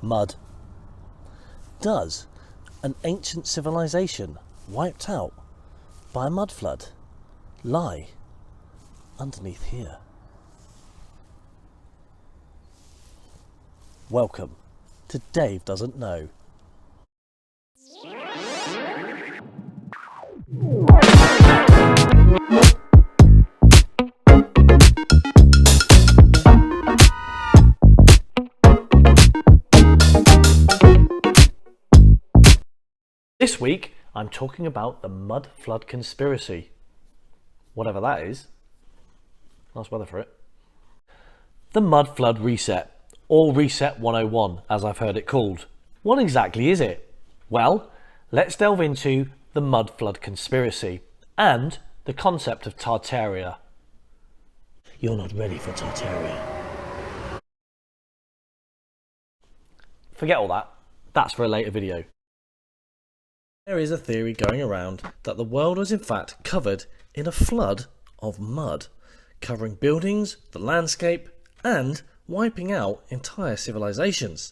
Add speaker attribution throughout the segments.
Speaker 1: Mud. Does an ancient civilization wiped out by a mud flood lie underneath here? Welcome to Dave Doesn't Know. This week, I'm talking about the mud flood conspiracy. Whatever that is. Nice weather for it. The mud flood reset, or Reset 101, as I've heard it called. What exactly is it? Well, let's delve into the mud flood conspiracy and the concept of Tartaria. You're not ready for Tartaria. Forget all that. That's for a later video. There is a theory going around that the world was in fact covered in a flood of mud, covering buildings, the landscape, and wiping out entire civilizations,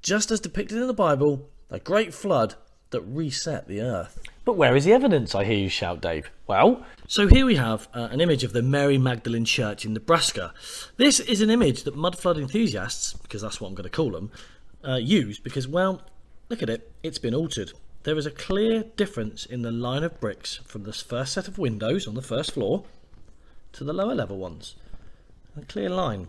Speaker 1: just as depicted in the Bible, a great flood that reset the earth. But where is the evidence, I hear you shout, Dave? Well, so here we have an image of the Mary Magdalene Church in Nebraska. This is an image that mud flood enthusiasts, because that's what I'm going to call them, use because, well, look at it, it's been altered. There is a clear difference in the line of bricks from the first set of windows on the first floor to the lower level ones. A clear line.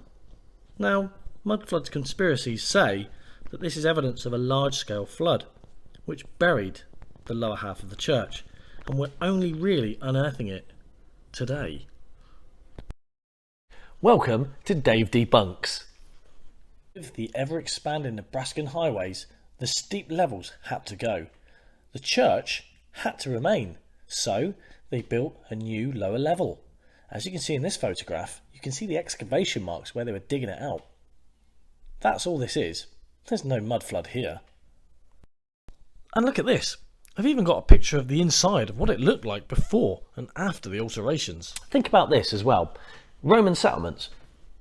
Speaker 1: Now, mud flood conspiracies say that this is evidence of a large-scale flood, which buried the lower half of the church, and we're only really unearthing it today. Welcome to Dave Debunks. With the ever-expanding Nebraskan highways, the steep levels had to go. The church had to remain, so they built a new lower level. As you can see in this photograph, you can see the excavation marks where they were digging it out. That's all this is. There's no mud flood here. And look at this. I've even got a picture of the inside of what it looked like before and after the alterations. Think about this as well. Roman settlements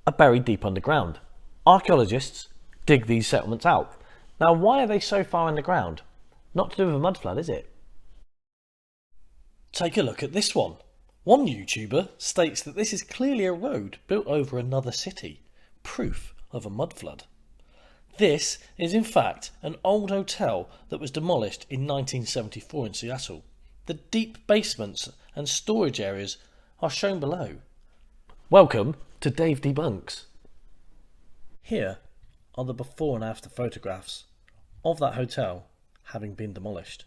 Speaker 1: are buried deep underground. Archaeologists dig these settlements out. Now, why are they so far underground? Not to do with a mud flood, is it? Take a look at this one. One YouTuber states that this is clearly a road built over another city, proof of a mud flood. This is in fact an old hotel that was demolished in 1974 in Seattle. The deep basements and storage areas are shown below. Welcome to Dave Debunks. Here are the before and after photographs of that hotel having been demolished.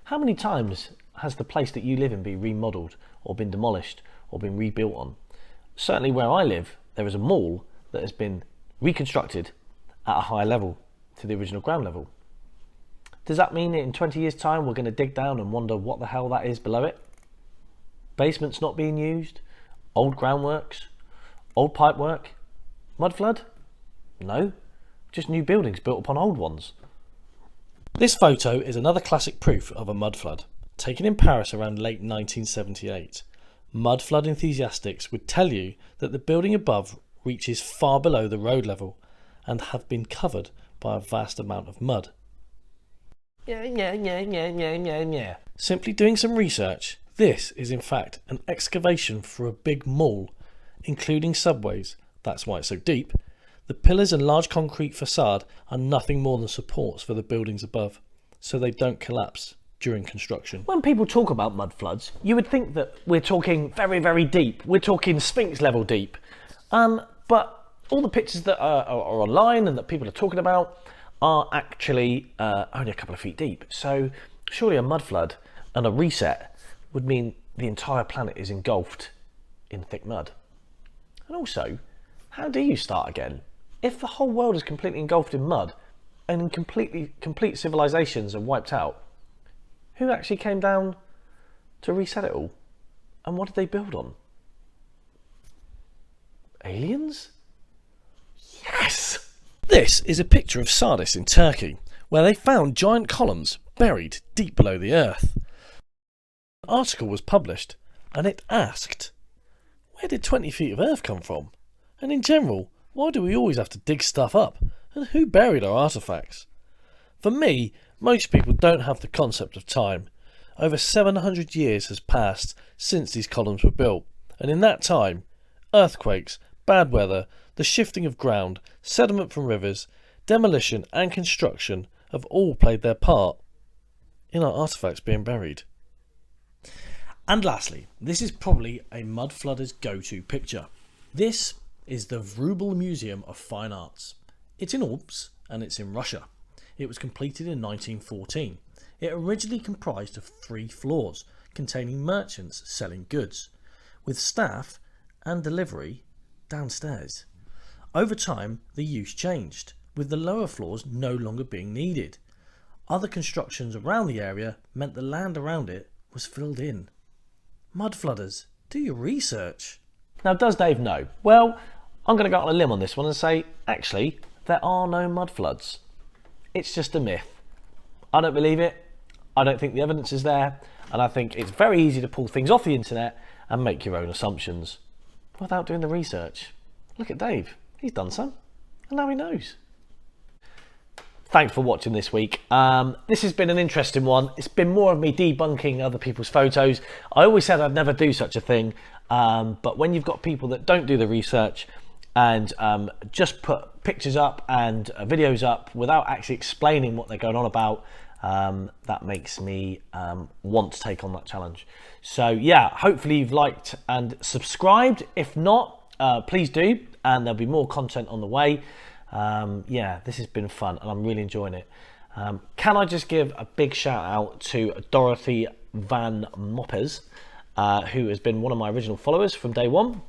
Speaker 1: How many times has the place that you live in been remodelled or been demolished or been rebuilt on? Certainly where I live, there is a mall that has been reconstructed at a higher level to the original ground level. Does that mean that in 20 years time we're going to dig down and wonder what the hell that is below it? Basements not being used, old groundworks, old pipework, mud flood? No, just new buildings built upon old ones. This photo is another classic proof of a mud flood, taken in Paris around late 1978. Mud flood enthusiasts would tell you that the building above reaches far below the road level and have been covered by a vast amount of mud. Yeah. Simply doing some research, this is in fact an excavation for a big mall, including subways. That's why it's so deep. The pillars and large concrete facade are nothing more than supports for the buildings above, so they don't collapse during construction. When people talk about mud floods, you would think that we're talking very, very deep. We're talking Sphinx level deep. But all the pictures that are online and that people are talking about are actually only a couple of feet deep. So surely a mud flood and a reset would mean the entire planet is engulfed in thick mud. And also, how do you start again? If the whole world is completely engulfed in mud and complete civilizations are wiped out, who actually came down to reset it all? And what did they build on? Aliens? Yes! This is a picture of Sardis in Turkey, where they found giant columns buried deep below the earth. An article was published and it asked, where did 20 feet of earth come from? And in general, why do we always have to dig stuff up And who buried our artefacts? For me, most people don't have the concept of time. Over 700 years has passed since these columns were built, and in that time, earthquakes, bad weather, the shifting of ground, sediment from rivers, demolition and construction have all played their part in our artefacts being buried. And lastly, this is probably a mud flooder's go-to picture. This is the Vrubel Museum of Fine Arts. It's in Alps and it's in Russia. It was completed in 1914. It originally comprised of 3 floors containing merchants selling goods, with staff and delivery downstairs. Over time, the use changed, with the lower floors no longer being needed. Other constructions around the area meant the land around it was filled in. Mud flooders, do your research. Now, does Dave know? Well, I'm going to go on a limb on this one and say, actually, there are no mud floods. It's just a myth. I don't believe it. I don't think the evidence is there. And I think it's very easy to pull things off the internet and make your own assumptions without doing the research. Look at Dave. He's done some. And now he knows. Thanks for watching this week. This has been an interesting one. It's been more of me debunking other people's photos. I always said I'd never do such a thing. But when you've got people that don't do the research and just put pictures up and videos up without actually explaining what they're going on about, that makes me want to take on that challenge. So yeah, hopefully you've liked and subscribed. If not, please do, and there'll be more content on the way. Yeah, this has been fun and I'm really enjoying it. Can I just give a big shout out to Dorothy Van Moppers, who has been one of my original followers from day one,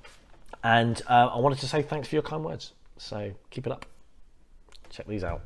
Speaker 1: and I wanted to say thanks for your kind words. So keep it up. Check these out.